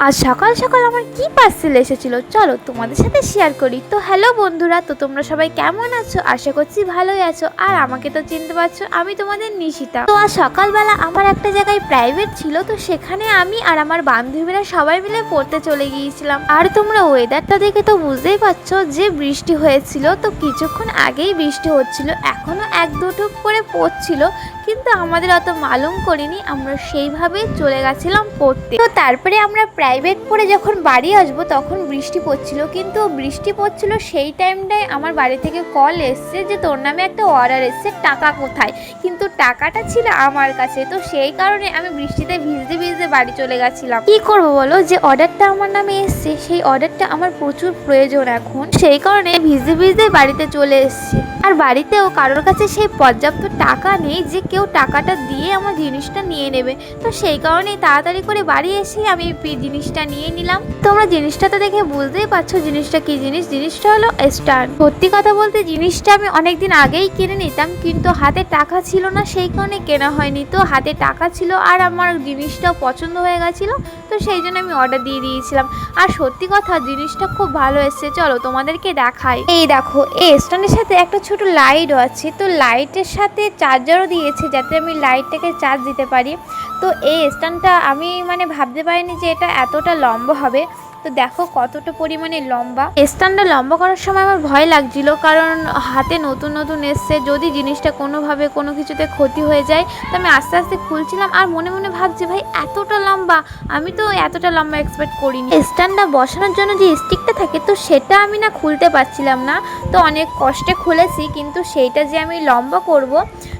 আজ সকাল সকাল আমার কি পার্সেল এসেছিল চলো তোমাদের সাথে শেয়ার করি। তো হ্যালো বন্ধুরা, তো তোমরা সবাই কেমন আছো? আশা করছি ভালোই আছো। আর আমাকে তো চিনতে পারছো, আমি তোমাদের নিশিতা। তো আজ সকালবেলা আমার একটা জায়গায় প্রাইভেট ছিল, তো সেখানে আমি আর আমার বান্ধবীরা সবাই মিলে পড়তে চলে গিয়েছিলাম। আর তোমরা ওয়েদারটা দেখে তো বুঝতেই পারছো যে বৃষ্টি হয়েছিল। তো কিছুক্ষণ আগেই বৃষ্টি হচ্ছিল, এখনো এক দুটুক করে পড়ছিল, কিন্তু আমাদের অত মালুম করিনি, আমরা সেইভাবে চলে গেছিলাম পড়তে। তো তারপরে আমরা প্রাইভেট পড়ে যখন বাড়ি আসবো তখন বৃষ্টি পড়ছিল, কিন্তু বৃষ্টি পড়ছিল সেই টাইমটায় আমার বাড়ি থেকে কল এসছে যে তোর নামে একটা অর্ডার এসছে, টাকা কোথায়? কিন্তু টাকাটা ছিল আমার কাছে। তো সেই কারণে আমি বৃষ্টিতে ভিজতে ভিজতে বাড়ি চলে গেছিলাম। কি করবো বলো, যে অর্ডারটা আমার নামে এসছে সেই অর্ডারটা আমার প্রচুর প্রয়োজন এখন, সেই কারণে ভিজতে ভিজতে বাড়িতে চলে এসছে। আর বাড়িতেও কারোর কাছে সেই পর্যাপ্ত টাকা নেই যে কেউ টাকাটা দিয়ে আমার জিনিসটা নিয়ে নেবে। তো সেই কারণেই তাড়াতাড়ি করে বাড়ি এসে আমি জিনিসটা নিয়ে নিলাম। তোমরা জিনিসটা তো দেখে বুঝতেই পারছো জিনিসটা কি জিনিস। জিনিসটা হলো স্ট্যান্ড। সত্যি কথা বলতে জিনিসটা আমি অনেকদিন আগেই কিনে নিতাম, কিন্তু হাতে টাকা ছিল না, সেই কারণে কেনা হয়নি। তো হাতে টাকা ছিল আর আমার জিনিসটাও পছন্দ হয়ে গেছিলো, তো সেই জন্য আমি অর্ডার দিয়ে দিয়েছিলাম। আর সত্যি কথা জিনিসটা খুব ভালো এসেছে, চলো তোমাদেরকে দেখাই। এই দেখো, এই স্ট্যান্ডের সাথে একটা ছোট লাইটও আছে। তো লাইটের সাথে চার্জারও দিয়েছে যাতে আমি লাইটটাকে চার্জ দিতে পারি। তো এই স্ট্যান্ডটা আমি ভাবতে পারিনি যে এটা এতটা লম্বা হবে। তো দেখো কতটা পরিমাণে লম্বা। স্ট্যান্ডটা লম্বা করার সময় আমার ভয় লাগছিল, কারণ হাতে নতুন নতুন এসছে, যদি জিনিসটা কোনোভাবে কোনো কিছুতে ক্ষতি হয়ে যায়। তো আমি আস্তে আস্তে খুলছিলাম আর মনে মনে ভাবছি ভাই এতটা লম্বা, আমি তো এতটা লম্বা এক্সপেক্ট করিনি। স্ট্যান্ডটা বসানোর জন্য যে স্টিকটা থাকে, তো সেটা আমি না খুলতে পারছিলাম না। তো অনেক কষ্টে খুলেছি, কিন্তু সেইটা যে আমি লম্বা করব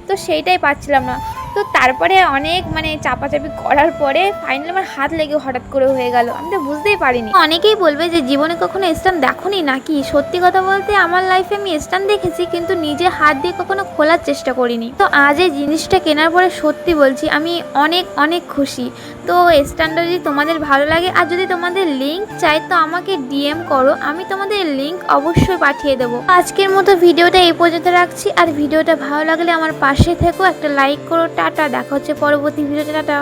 তো সেইটাই পারছিলাম না। তো তারপরে অনেক চাপাচাপি করার পরে ফাইনালি আমার হাত লেগে হঠাৎ করে হয়ে গেল, আমি তো বুঝতেই পারিনি। অনেকেই বলবে যে জীবনে কখনো স্ট্যান্ড দেখোনি নাকি। সত্যি কথা বলতে আমার লাইফে আমি স্ট্যান্ড দেখেছি, কিন্তু নিজে হাত দিয়ে কখনো খোলার চেষ্টা করিনি। তো আজ এই জিনিসটা কেনার পরে সত্যি বলছি আমি অনেক অনেক খুশি। তো স্ট্যান্ডটা যদি তোমাদের ভালো লাগে আর যদি তোমাদের লিঙ্ক চাই তো আমাকে ডিএম করো, আমি তোমাদের লিঙ্ক অবশ্যই পাঠিয়ে দেবো। আজকের মতো ভিডিওটা এই পর্যন্ত রাখছি। আর ভিডিওটা ভালো লাগলে আমার পাশে থেকো, একটা লাইক করো। টাটা, দেখা হচ্ছে পরবর্তী ভিডিওতে। টাটা।